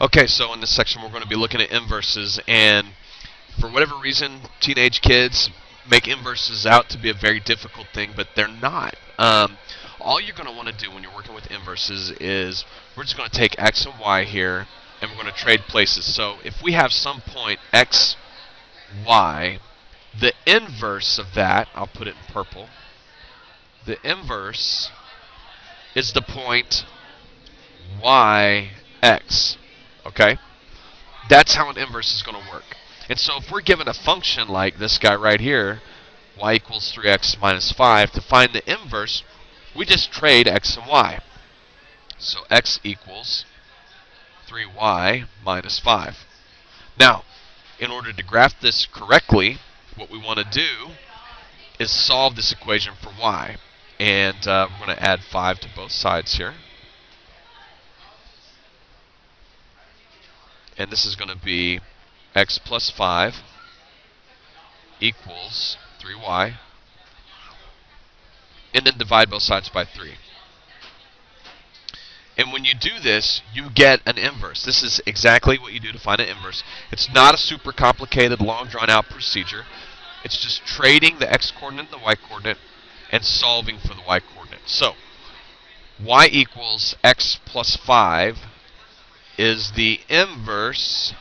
Okay, so in this section we're going to be looking at inverses, and for whatever reason, teenage kids make inverses out to be a very difficult thing, but they're not. All you're going to want to do when you're working with inverses is we're just going to take x and y here, and we're going to trade places. So if we have some point x, y, the inverse of that, I'll put it in purple, the inverse is the point y, x. Okay? That's how an inverse is going to work. And so if we're given a function like this guy right here, y equals 3x minus 5, to find the inverse, we just trade x and y. So x equals 3y minus 5. Now, in order to graph this correctly, what we want to do is solve this equation for y. And we're going to add 5 to both sides here. And this is going to be x plus 5 equals 3y. And then divide both sides by 3. And when you do this, you get an inverse. This is exactly what you do to find an inverse. It's not a super complicated, long drawn-out procedure. It's just trading the x-coordinate and the y-coordinate and solving for the y-coordinate. So, y equals x plus 5 is the inverse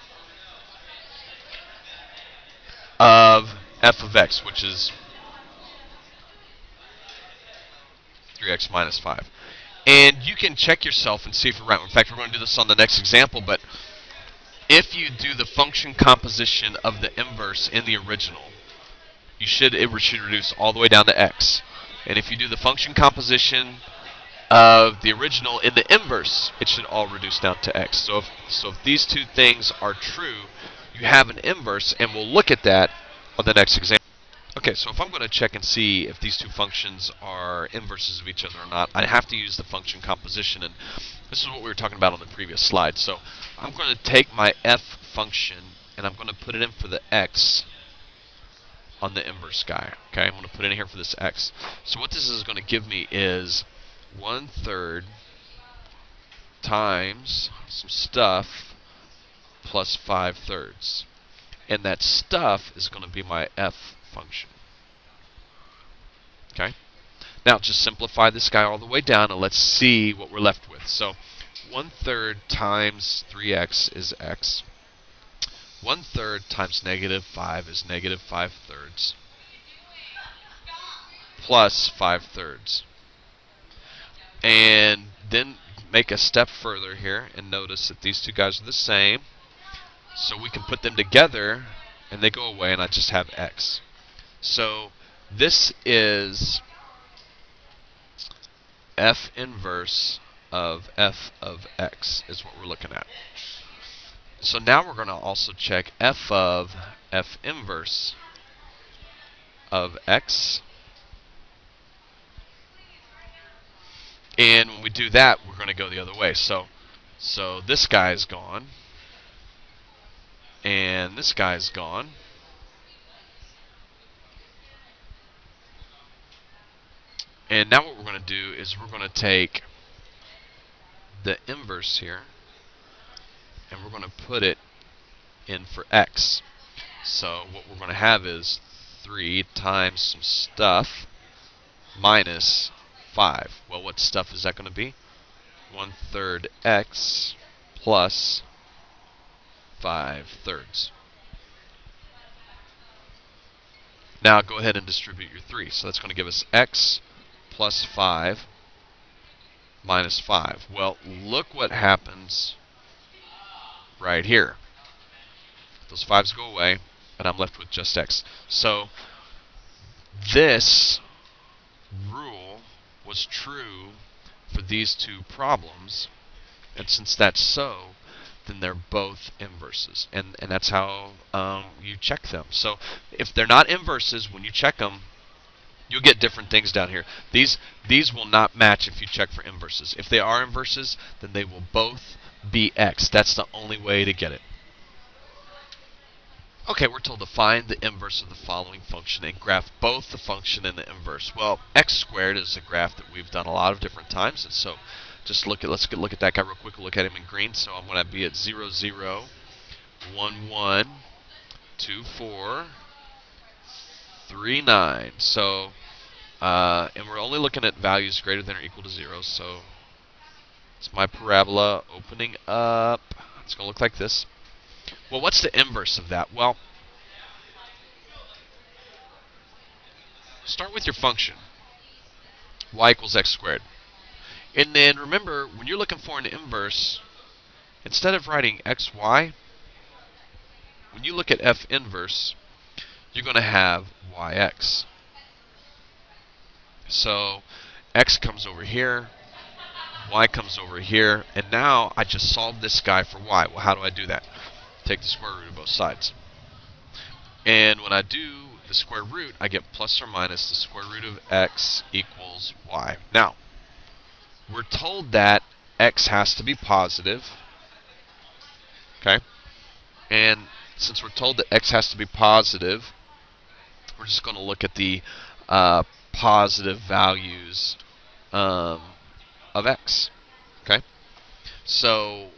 of f of x, which is 3x minus 5. And you can check yourself and see if you're right. In fact, we're going to do this on the next example, but if you do the function composition of the inverse in the original, it should reduce all the way down to x. And if you do the function composition of the original in the inverse, it should all reduce down to x. So if these two things are true, you have an inverse, and we'll look at that on the next example. Okay, so if I'm going to check and see if these two functions are inverses of each other or not, I have to use the function composition, and this is what we were talking about on the previous slide. So I'm going to take my f function, and I'm going to put it in for the x on the inverse guy. Okay, I'm going to put it in here for this x. So what this is going to give me is 1/3 times some stuff plus 5/3. And that stuff is going to be my f function. Okay? Now just simplify this guy all the way down and let's see what we're left with. So 1/3 times 3x is x. 1/3 times negative 5 is negative 5/3 plus 5/3. And then make a step further here and notice that these two guys are the same. So we can put them together and they go away and I just have x. So this is f inverse of f of x is what we're looking at. So now we're going to also check f of f inverse of x. And when we do that, we're going to go the other way. So this guy is gone. And this guy's gone. And now what we're going to do is we're going to take the inverse here and we're going to put it in for x. So what we're going to have is 3 times some stuff minus 5. Well, what stuff is that going to be? 1/3 x plus 5/3. Now go ahead and distribute your 3. So that's going to give us x plus 5 minus 5. Well, look what happens right here. Those 5's go away, and I'm left with just x. So this rule was true for these two problems, and since that's so, then they're both inverses, and that's how you check them. So if they're not inverses, when you check them, you'll get different things down here. These will not match if you check for inverses. If they are inverses, then they will both be x. That's the only way to get it. Okay, we're told to find the inverse of the following function and graph both the function and the inverse. Well, x squared is a graph that we've done a lot of different times, and so Let's look at that guy real quick. We'll look at him in green. So I'm going to be at 0, 0, 1, 1, 2, 4, 3, 9. So, and we're only looking at values greater than or equal to 0. So it's my parabola opening up. It's going to look like this. Well, what's the inverse of that? Well, start with your function, y equals x squared. And then remember, when you're looking for an inverse, instead of writing xy, when you look at f inverse, you're going to have yx. So x comes over here, y comes over here, and now I just solved this guy for y. Well, how do I do that? Take the square root of both sides. And when I do the square root, I get plus or minus the square root of x equals y. Now, we're told that x has to be positive. Okay? And since we're told that x has to be positive, we're just going to look at the positive values of x. Okay? So,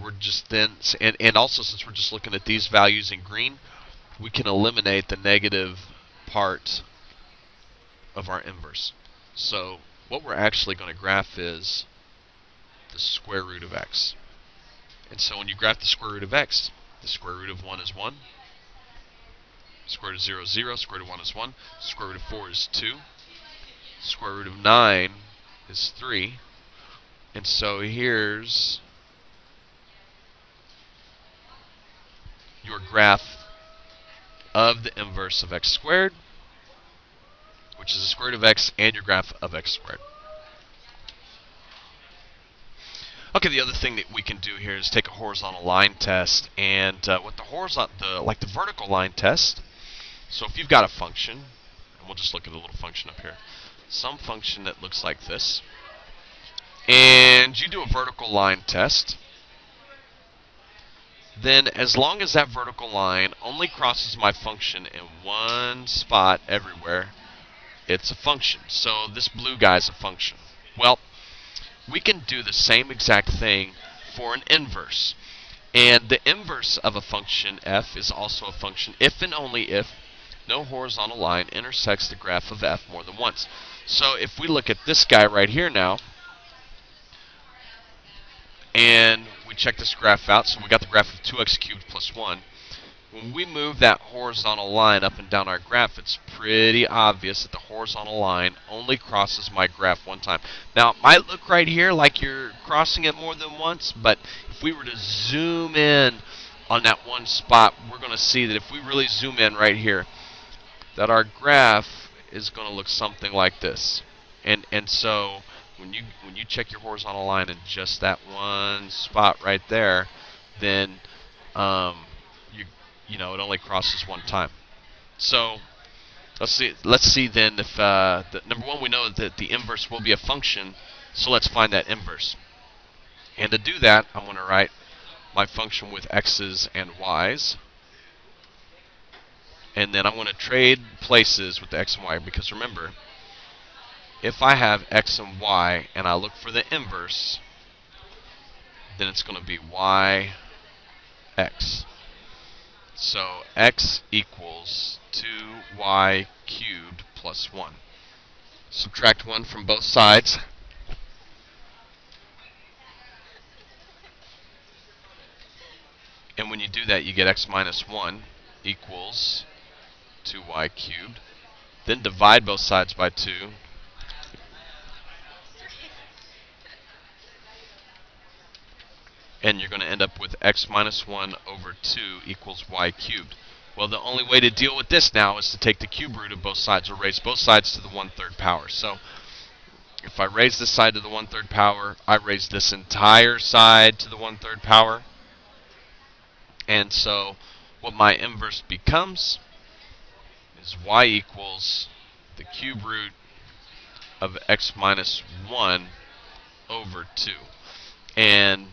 we're just then, and also since we're just looking at these values in green, we can eliminate the negative part of our inverse. So what we're actually going to graph is the square root of x. And so when you graph the square root of x, the square root of 1 is 1. Square root of 0 is 0. Square root of 1 is 1. Square root of 4 is 2. Square root of 9 is 3. And so here's your graph of the inverse of x squared, which is the square root of x, and your graph of x squared. Okay, the other thing that we can do here is take a horizontal line test, and with the vertical line test. So if you've got a function, and we'll just look at a little function up here, some function that looks like this, and you do a vertical line test, then as long as that vertical line only crosses my function in one spot everywhere, it's a function. So this blue guy is a function. Well, we can do the same exact thing for an inverse. And the inverse of a function f is also a function if and only if no horizontal line intersects the graph of f more than once. So if we look at this guy right here now, and we check this graph out, so we got the graph of 2x cubed plus 1. When we move that horizontal line up and down our graph, it's pretty obvious that the horizontal line only crosses my graph one time. Now, it might look right here like you're crossing it more than once, but if we were to zoom in on that one spot, we're going to see that if we really zoom in right here, that our graph is going to look something like this. And so when you check your horizontal line in just that one spot right there, then you know it only crosses one time. So let's see then if number one, we know that the inverse will be a function, so let's find that inverse. And to do that, I'm going to write my function with x's and y's, and then I'm going to trade places with the x and y, because remember, if I have x and y and I look for the inverse, then it's going to be yx. So x equals 2y cubed plus 1. Subtract 1 from both sides. And when you do that, you get x minus 1 equals 2y cubed. Then divide both sides by 2. And you're going to end up with x minus 1 over 2 equals y cubed. Well, the only way to deal with this now is to take the cube root of both sides, or raise both sides to the 1/3 power. So if I raise this side to the 1/3 power, I raise this entire side to the 1/3 power. And so what my inverse becomes is y equals the cube root of x minus 1 over 2. And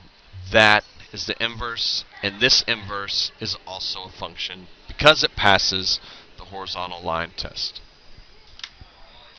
that is the inverse, and this inverse is also a function because it passes the horizontal line test.